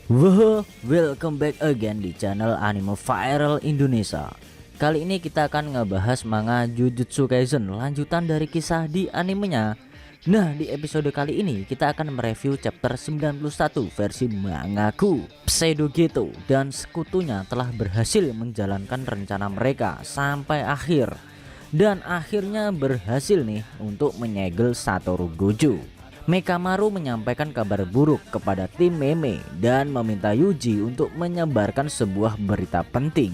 Wow, welcome back again di channel Anime Viral Indonesia. Kali ini kita akan ngebahas manga Jujutsu Kaisen, lanjutan dari kisah di animenya. Nah, di episode kali ini kita akan mereview chapter 91 versi mangaku. Pseudo Geto dan sekutunya telah berhasil menjalankan rencana mereka sampai akhir, dan akhirnya berhasil nih untuk menyegel Satoru Gojo. Mekamaru menyampaikan kabar buruk kepada tim Meme dan meminta Yuji untuk menyebarkan sebuah berita penting.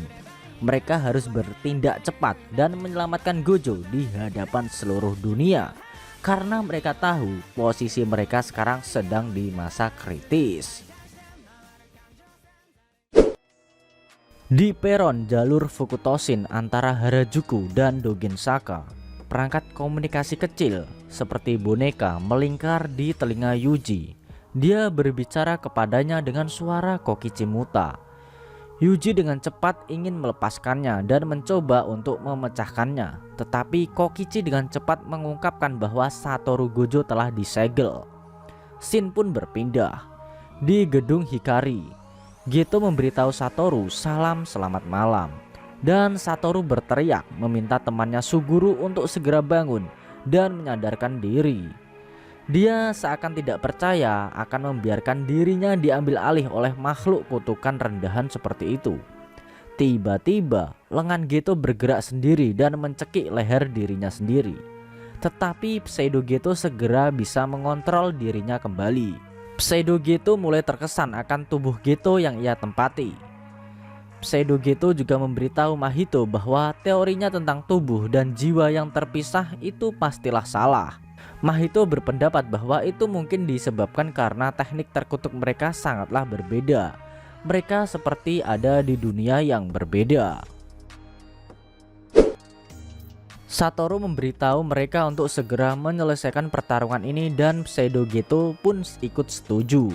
Mereka harus bertindak cepat dan menyelamatkan Gojo di hadapan seluruh dunia, karena mereka tahu posisi mereka sekarang sedang di masa kritis. Di peron jalur Fukutoshin antara Harajuku dan Dogensaka, perangkat komunikasi kecil seperti boneka melingkar di telinga Yuji. Dia berbicara kepadanya dengan suara Kokichi Muta. Yuji dengan cepat ingin melepaskannya dan mencoba untuk memecahkannya, tetapi Kokichi dengan cepat mengungkapkan bahwa Satoru Gojo telah disegel. Scene pun berpindah di gedung Hikari. Geto memberitahu Satoru salam selamat malam, dan Satoru berteriak meminta temannya Suguru untuk segera bangun dan menyadarkan diri. Dia seakan tidak percaya akan membiarkan dirinya diambil alih oleh makhluk kutukan rendahan seperti itu. Tiba-tiba lengan Geto bergerak sendiri dan mencekik leher dirinya sendiri. Tetapi Pseudo Geto segera bisa mengontrol dirinya kembali. Pseudo Geto mulai terkesan akan tubuh Geto yang ia tempati. Pseudo Geto juga memberitahu Mahito bahwa teorinya tentang tubuh dan jiwa yang terpisah itu pastilah salah. Mahito berpendapat bahwa itu mungkin disebabkan karena teknik terkutuk mereka sangatlah berbeda. Mereka seperti ada di dunia yang berbeda. Satoru memberitahu mereka untuk segera menyelesaikan pertarungan ini dan Pseudo Geto pun ikut setuju.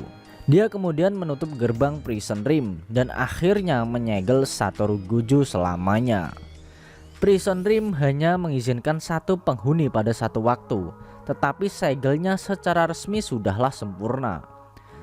Dia kemudian menutup gerbang Prison Rim dan akhirnya menyegel Satoru Gojo selamanya. Prison Rim hanya mengizinkan satu penghuni pada satu waktu, tetapi segelnya secara resmi sudahlah sempurna.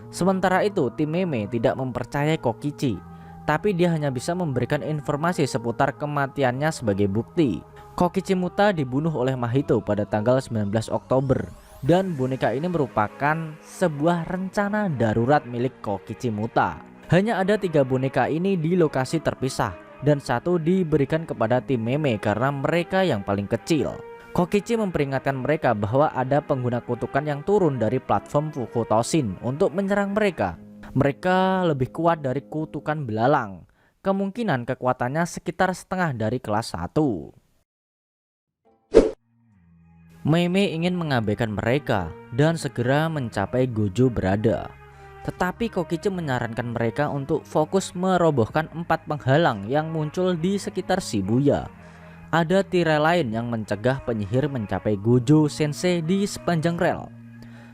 Sementara itu tim Meme tidak mempercayai Kokichi, tapi dia hanya bisa memberikan informasi seputar kematiannya sebagai bukti. Kokichi Muta dibunuh oleh Mahito pada tanggal 19 Oktober. Dan boneka ini merupakan sebuah rencana darurat milik Kokichi Muta. Hanya ada 3 boneka ini di lokasi terpisah, dan satu diberikan kepada tim Meme karena mereka yang paling kecil. Kokichi memperingatkan mereka bahwa ada pengguna kutukan yang turun dari platform Fukutoshin untuk menyerang mereka. Mereka lebih kuat dari kutukan belalang. Kemungkinan kekuatannya sekitar setengah dari kelas 1. Meme ingin mengabaikan mereka dan segera mencapai Gojo berada. Tetapi Kokichi menyarankan mereka untuk fokus merobohkan 4 penghalang yang muncul di sekitar Shibuya. Ada tirai lain yang mencegah penyihir mencapai Gojo Sensei di sepanjang rel.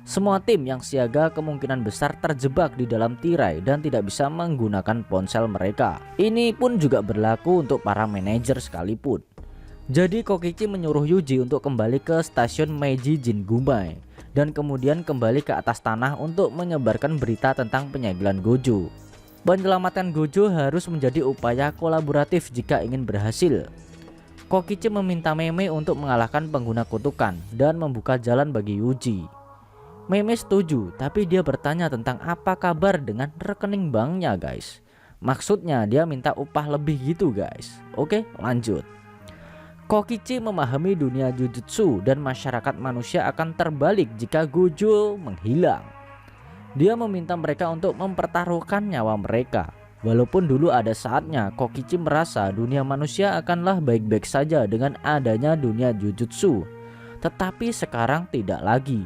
Semua tim yang siaga kemungkinan besar terjebak di dalam tirai dan tidak bisa menggunakan ponsel mereka. Ini pun juga berlaku untuk para manajer sekalipun. Jadi Kokichi menyuruh Yuji untuk kembali ke stasiun Meiji Jingubai dan kemudian kembali ke atas tanah untuk menyebarkan berita tentang penyegelan Gojo. Penyelamatan Gojo harus menjadi upaya kolaboratif jika ingin berhasil. Kokichi meminta Meme untuk mengalahkan pengguna kutukan dan membuka jalan bagi Yuji. Meme setuju, tapi dia bertanya tentang apa kabar dengan rekening banknya guys. Maksudnya dia minta upah lebih gitu guys. Oke, lanjut. Kokichi memahami dunia Jujutsu dan masyarakat manusia akan terbalik jika Gojo menghilang. Dia meminta mereka untuk mempertaruhkan nyawa mereka. Walaupun dulu ada saatnya Kokichi merasa dunia manusia akanlah baik-baik saja dengan adanya dunia Jujutsu. Tetapi sekarang tidak lagi.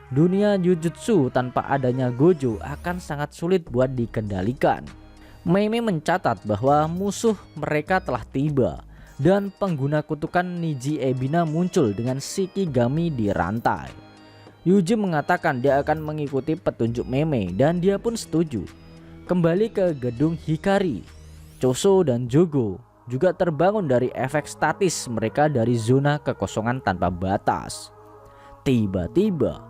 Dunia Jujutsu tanpa adanya Gojo akan sangat sulit buat dikendalikan. Meme mencatat bahwa musuh mereka telah tiba. Dan pengguna kutukan Niji Ebina muncul dengan Shikigami di rantai. Yuji mengatakan dia akan mengikuti petunjuk Meme dan dia pun setuju. Kembali ke gedung Hikari, Choso dan Jogo juga terbangun dari efek statis mereka dari zona kekosongan tanpa batas. Tiba-tiba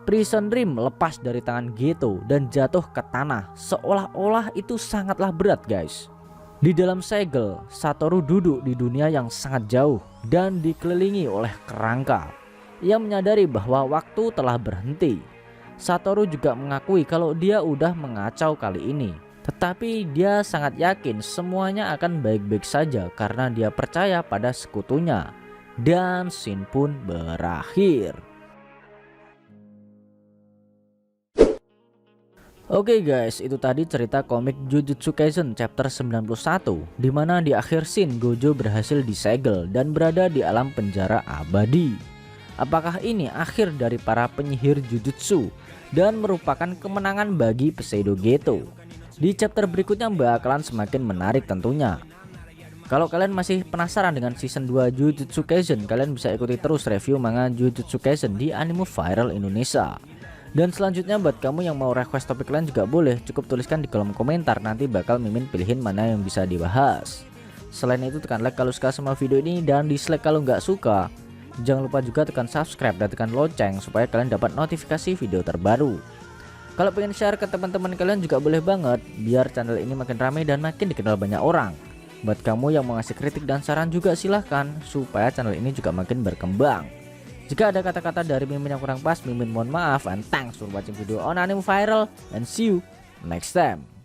Prison Rim lepas dari tangan Geto dan jatuh ke tanah, seolah-olah itu sangatlah berat guys. Di dalam segel, Satoru duduk di dunia yang sangat jauh dan dikelilingi oleh kerangka. Ia menyadari bahwa waktu telah berhenti. Satoru juga mengakui kalau dia udah mengacau kali ini, tetapi dia sangat yakin semuanya akan baik-baik saja karena dia percaya pada sekutunya. Dan scene pun berakhir. Oke guys, itu tadi cerita komik Jujutsu Kaisen chapter 91, dimana di akhir scene Gojo berhasil disegel dan berada di alam penjara abadi. Apakah ini akhir dari para penyihir Jujutsu dan merupakan kemenangan bagi Pseudo Geto? Di chapter berikutnya bakalan semakin menarik tentunya. Kalau kalian masih penasaran dengan season 2 Jujutsu Kaisen, kalian bisa ikuti terus review manga Jujutsu Kaisen di Anime Viral Indonesia. Dan selanjutnya buat kamu yang mau request topik lain juga boleh, cukup tuliskan di kolom komentar, nanti bakal Mimin pilihin mana yang bisa dibahas. Selain itu tekan like kalau suka sama video ini dan dislike kalau nggak suka. Jangan lupa juga tekan subscribe dan tekan lonceng supaya kalian dapat notifikasi video terbaru. Kalau pengen share ke teman-teman kalian juga boleh banget, biar channel ini makin ramai dan makin dikenal banyak orang. Buat kamu yang mau ngasih kritik dan saran juga silahkan, supaya channel ini juga makin berkembang. Jika ada kata-kata dari Mimin yang kurang pas, Mimin mohon maaf, and thanks for watching video on Anime Viral, and see you next time.